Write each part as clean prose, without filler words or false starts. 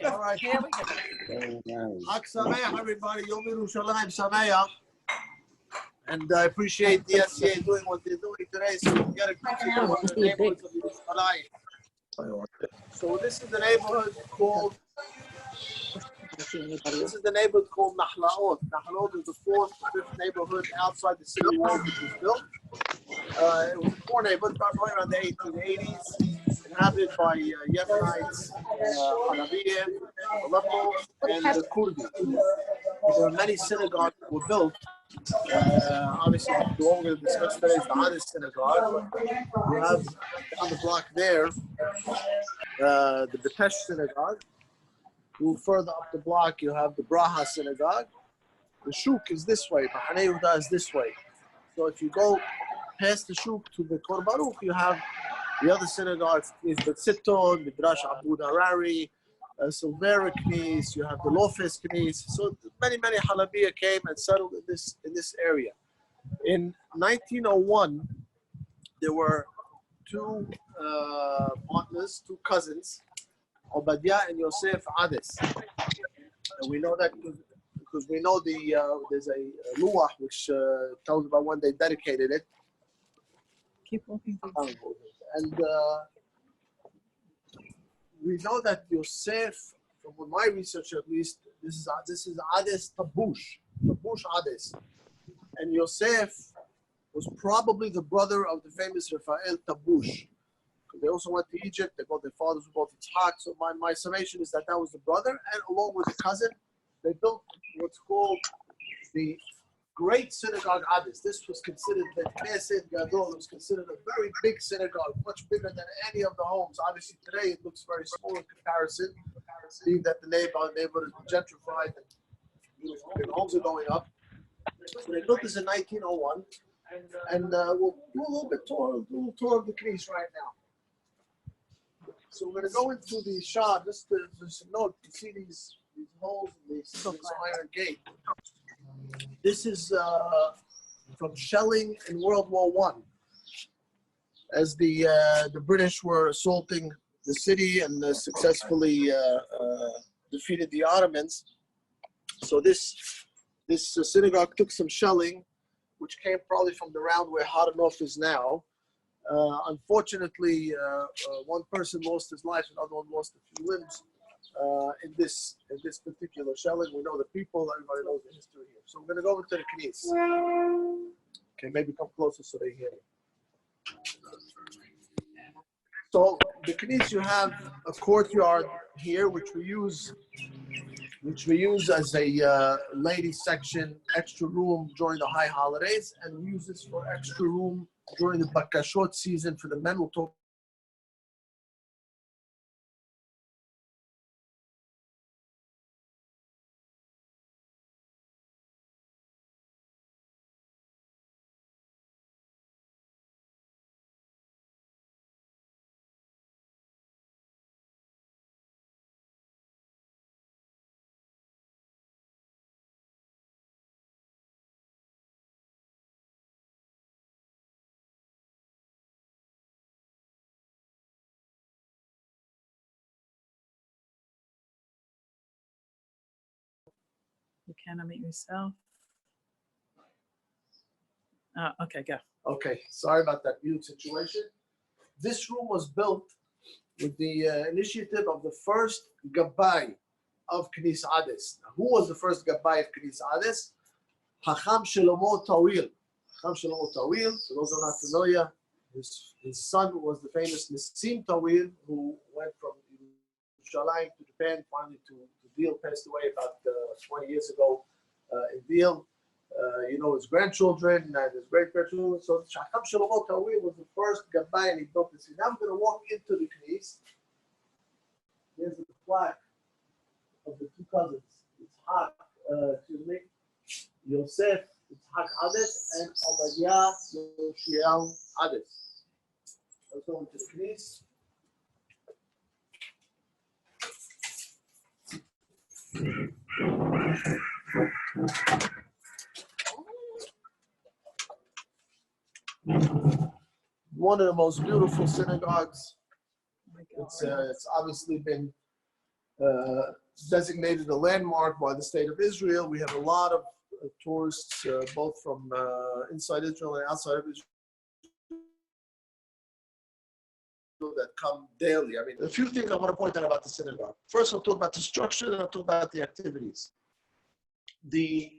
All right. Here we go. Very nice. Chag Sameach, everybody. Yom Yerushalayim Sameach. And I appreciate the SCA doing what they're doing today, so we can get a picture of the neighborhoods of Yerushalayim. So this is the neighborhood called Nahlaot. Nahlaot is the fourth or fifth neighborhood outside the city walls which was built. It was a poor neighborhood, probably around the 1880s, inhabited by Yemenites, Harari, Aleppo, and the Kurdi. There were many synagogues that were built. Obviously, the one we're going to discuss today is the Ades synagogue. You have on the block there the Betesh synagogue. Move further up the block, you have the Braha synagogue. The Shuk is this way, Mahane Yehuda is this way. So if you go past the Shuk to the Kor Baruch, you have the other synagogues, is the Tzitton, Midrash Abu Harari, Silvera Knis, you have the Lofes Knis. So many Halabiya came and settled in this area. In 1901, there were two partners, two cousins, Obadiah and Yosef Ades. And we know that because we know there's a luah which tells about when they dedicated it. Keep walking. And we know that Yosef, from my research at least, this is Ades Tabush Ades. And Yosef was probably the brother of the famous Raphael Tabush. They also went to Egypt. Their fathers were both Yitzhak. So my summation is that was the brother, and along with the cousin, they built what's called the Great Synagogue Ades. This was considered the Knesset Gadol. It was considered a very big synagogue, much bigger than any of the homes. Obviously, today it looks very small in comparison, being that the neighborhood has been gentrified and homes are going up. So they built this in 1901, and we'll do a little tour of the Knis right now. So we're going to go into the shah, just to note, you see these holes in this iron gate. This is from shelling in World War I. As the British were assaulting the city and successfully defeated the Ottomans. So this synagogue took some shelling, which came probably from around where Haranoff is now. Unfortunately, one person lost his life, another one lost a few limbs in this particular shelling. We know the people, everybody knows the history here. So we're going to go into the Knis. Okay, maybe come closer so they hear me. So the Knis, you have a courtyard here, which we use as a ladies section, extra room during the high holidays, and we use this for extra room during the Bakashot season for the men. We'll talk. You can unmute yourself. Okay, go. Okay, sorry about that mute situation. This room was built with the initiative of the first Gabbai of Knis Ades. Now, who was the first Gabbai of Knis Ades? Hacham Shlomo Tawil. Hacham Shlomo Tawil, for those who are not familiar, his son was the famous Nissim Tawil, who went from Yerushalayim to Japan, finally to Deal, passed away about 20 years ago in Deal. His grandchildren and his great-grandchildren. So Hacham Shlomo Tawil was the first Gabbai, and he built this. Now I'm going to walk into the Knis. Here's the plaque of the two cousins. Yosef, Yitzhak Ades, and Obadiah Yoshiel Ades. Let's go into the Knis. One of the most beautiful synagogues. It's obviously been designated a landmark by the state of Israel. We have a lot of tourists, both from inside Israel and outside of Israel, that come daily. I mean, a few things I want to point out about the synagogue. First, I'll talk about the structure, then I'll talk about the activities. The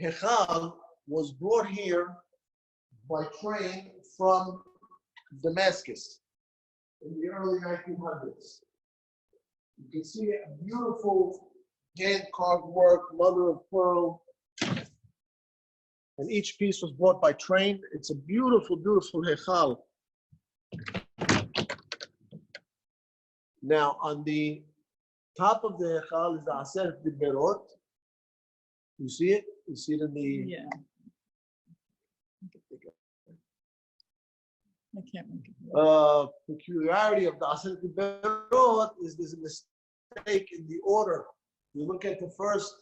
Hechal was brought here by train from Damascus in the early 1900s. You can see a beautiful hand-carved work, mother of pearl, and each piece was brought by train. It's a beautiful, beautiful Hechal. Now, on the top of the Hechal is the Aseret Diberot. You see it? You see it in the... Yeah. I can't make it. Peculiarity of the Aseret Diberot is there's a mistake in the order. You look at the first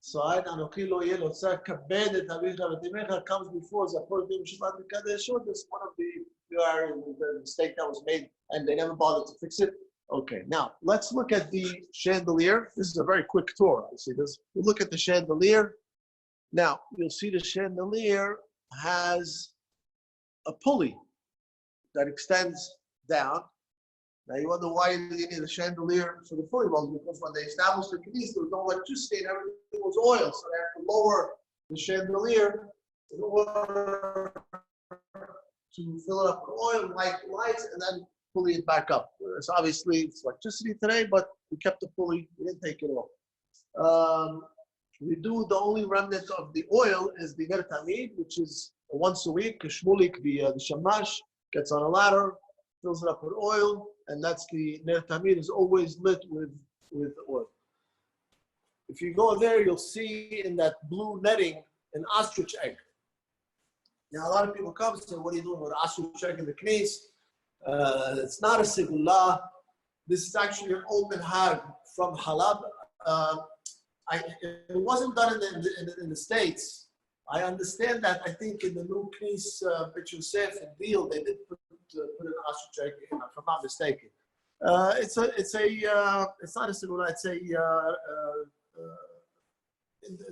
side, Anochi lo yeh lotzah kabed et avicha v'timecha comes before Zapor Dim Shabbat Mikadeshot. That's one of the peculiarities, the mistake that was made, and they never bothered to fix it. Okay, now let's look at the chandelier. This is a very quick tour. See this? We'll look at the chandelier. Now you'll see the chandelier has a pulley that extends down. Now you wonder why you need a chandelier for the pulley. Well, because when they established the Knis, there was no electricity and everything was oil, so they have to lower the chandelier in order to fill it up with oil, light lights, and then pulley it back up. Whereas obviously it's electricity today, but we kept the pulley, we didn't take it off. We do the only remnant of the oil is the Ner Tamid, which is once a week. Shmulik, the Shamash, gets on a ladder, fills it up with oil, and that's the Ner Tamid is always lit with oil. If you go there, you'll see in that blue netting an ostrich egg. Now a lot of people come and say, "What are you doing with ostrich egg in the Knis?" It's not a segula. This is actually an old minhag from Halab. It wasn't done in the States. I understand that. I think in the new Knis Bet Yosef and deal, they did put an ostrich egg in, if I'm not mistaken. It's not a segula. It's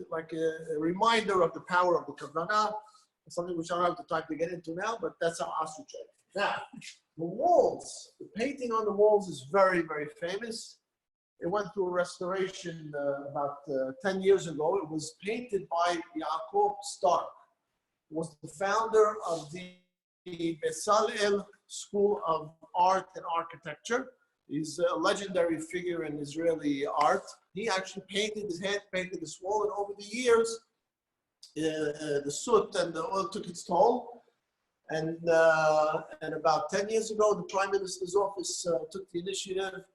like a reminder of the power of the kavanah. Something which I don't have the time to get into now, but that's our ostrich egg. Now, the walls, the painting on the walls is very, very famous. It went through a restoration about 10 years ago. It was painted by Yaakov Stark, who was the founder of the Bezalel School of Art and Architecture. He's a legendary figure in Israeli art. He actually his hand painted this wall, and over the years, the soot and the oil took its toll. And about 10 years ago, the Prime Minister's office took the initiative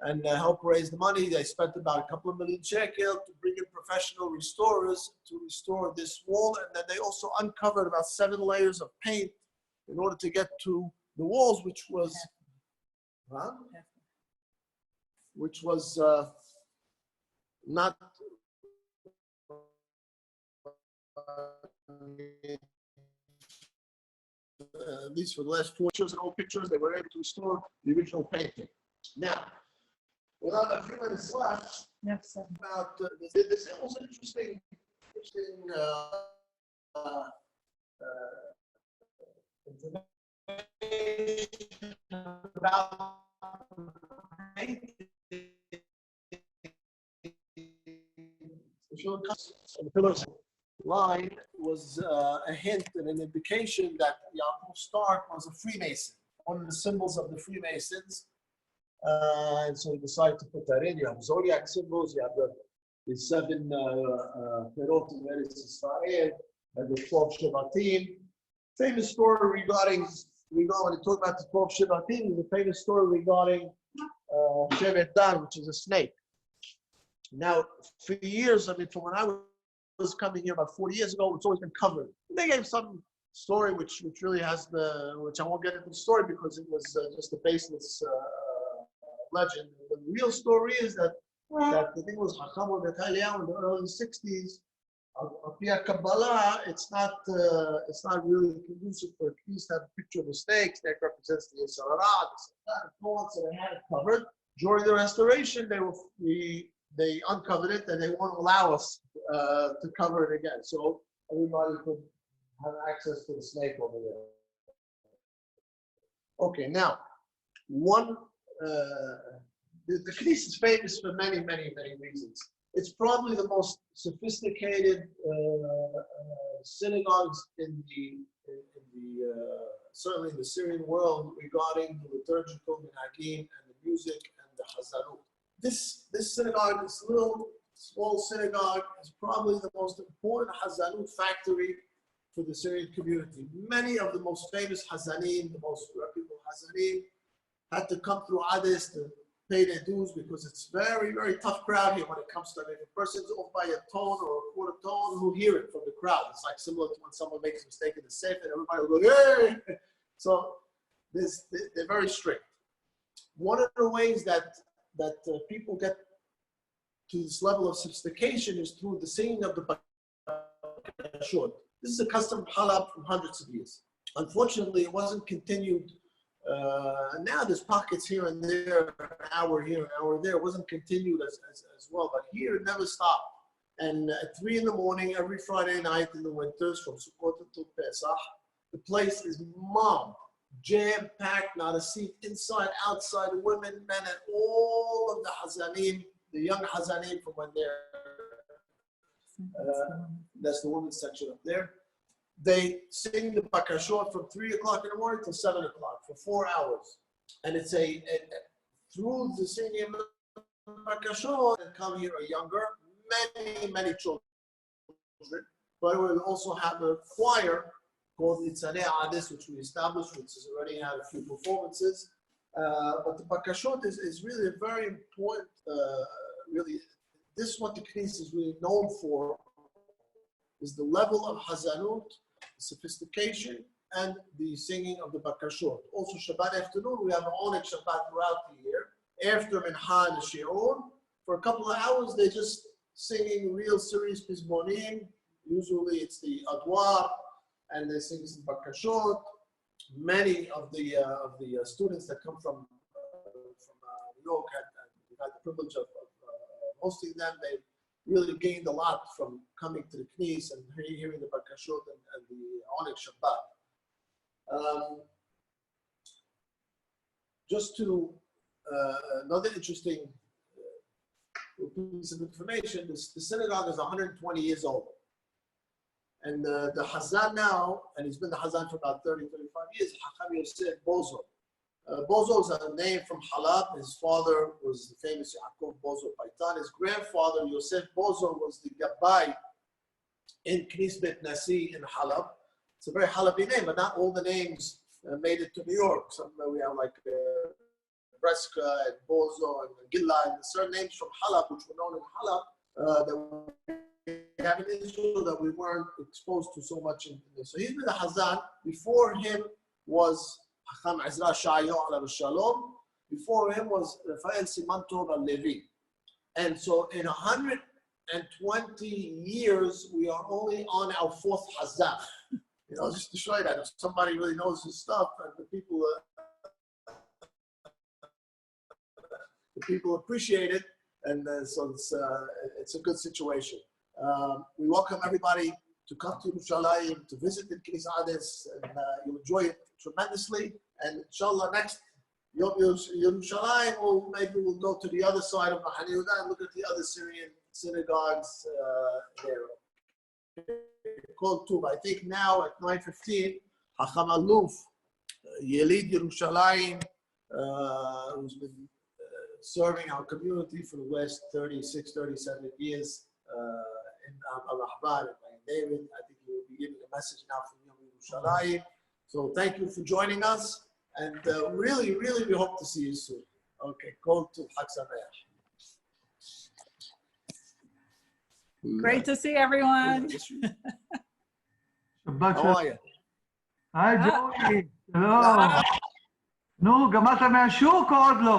and helped raise the money. They spent about a couple of million shekels to bring in professional restorers to restore this wall. And then they also uncovered about 7 layers of paint in order to get to the walls, which was not at least for the last 4 years and old pictures, they were able to restore the original painting. Now, without a few minutes left, about this was an interesting information about the pillars line was a hint and an indication that Yaakov Stark was a Freemason, one of the symbols of the Freemasons. And so he decided to put that in. You have zodiac symbols, you have the 7 Perot in Eretz Israel, and the 12 Shevatim. Famous story regarding, when you talk about the 12 Shevatim, there's a famous story regarding Shevet Dan, which is a snake. Now, for years, I mean, from when I was coming here about 40 years ago, it's always been covered. And they gave some story which really has which I won't get into the story because it was just a baseless legend. The real story is that the thing was Chacham of Eliyahu in the early 60s. Apia Kabbalah, it's not really conducive for a piece to have a picture of a snake. Snake represents the Yisrael, so they had it covered. during the restoration, they uncovered it and they won't allow us to cover it again. So everybody could have access to the snake over there. Okay, now, the Knis is famous for many, many, many reasons. It's probably the most sophisticated synagogues certainly in the Syrian world regarding the liturgical minhagim and the music and the hazanut. This synagogue, this little small synagogue, is probably the most important hazanut factory for the Syrian community. Many of the most famous hazanim, the most reputable hazanim, had to come through Ades to pay their dues because it's very, very tough crowd here when it comes to it. If a person's off by a tone or a quarter tone, who'll hear it from the crowd. It's like similar to when someone makes a mistake in the safe and everybody will go, hey! So they're very strict. One of the ways that people get to this level of sophistication is through the singing of the bakashot. This is a custom of Halab from hundreds of years. Unfortunately, it wasn't continued. Now there's pockets here and there, an hour here, an hour there. It wasn't continued as well, but here it never stopped. And at 3 in the morning, every Friday night in the winters, from Sukkot to Pesach, the place is mobbed, jam-packed, not a seat inside, outside, women, men, and all of the hazanim, the young hazanim from when they're, that's the women's section up there. They sing the bakashot from 3 o'clock in the morning till 7 o'clock for 4 hours. And it's through the singing of the bakashot, and come here are younger, many, many children. But we'll also have a choir called Ades, which we established, which has already had a few performances. But the bakashot is really a very important, really, this is what the Knis is really known for, is the level of hazanut, the sophistication, and the singing of the bakashot. Also, Shabbat afternoon, we have an Onik Shabbat throughout the year. After Mincha and Shi'ur, for a couple of hours, they're just singing real serious pizmonim. Usually it's the Adwar, and they sing some bakashot. Many of the students that come from New York we've had the privilege of hosting them. They really gained a lot from coming to the Knis and hearing the bakashot and the Onik Shabbat. Just to another interesting piece of information, the synagogue is 120 years old. And the Hazan now, and he's been the Hazan for about 30, 35 years, Hacham Yosef Bozo. Bozo is a name from Halab. His father was the famous Yaakov Bozo Paitan. His grandfather, Yosef Bozo, was the Gabbai in Knis Bet Nasi in Halab. It's a very Halabi name, but not all the names made it to New York. Some we have like Breska and Bozo and Gilla and certain names from Halab, which were known in Halab, that we have in Israel that we weren't exposed to so much in this. So he's been the Hazan. Before him was Hacham Ezra Shayo Alav Shalom. Before him was Rafael Simantov al-Levi. And so in 120 years, we are only on our 4th Hazan. You know, just to show you that if somebody really knows his stuff, and the people appreciate it, and so it's a good situation. We welcome everybody to come to Yerushalayim, to visit the Knis Ades, and you'll enjoy it tremendously. And inshallah, next Yom Yerushalayim, maybe we'll go to the other side of Mahani Yehuda and look at the other Syrian synagogues there. Called to, I think now at 9:15, Hacham Aluf, Yelid Yerushalayim, who's been serving our community for the last 36, 37 years in Al-Ahbar and David. I think he will be giving a message now from Yom Yerushalayim. So thank you for joining us, and really, really we hope to see you soon. Okay, call to Chag Sameach. Great to see everyone. שבת How are you? היי ג'וי, שלום. נו, גמרת מהשוק או עוד לא?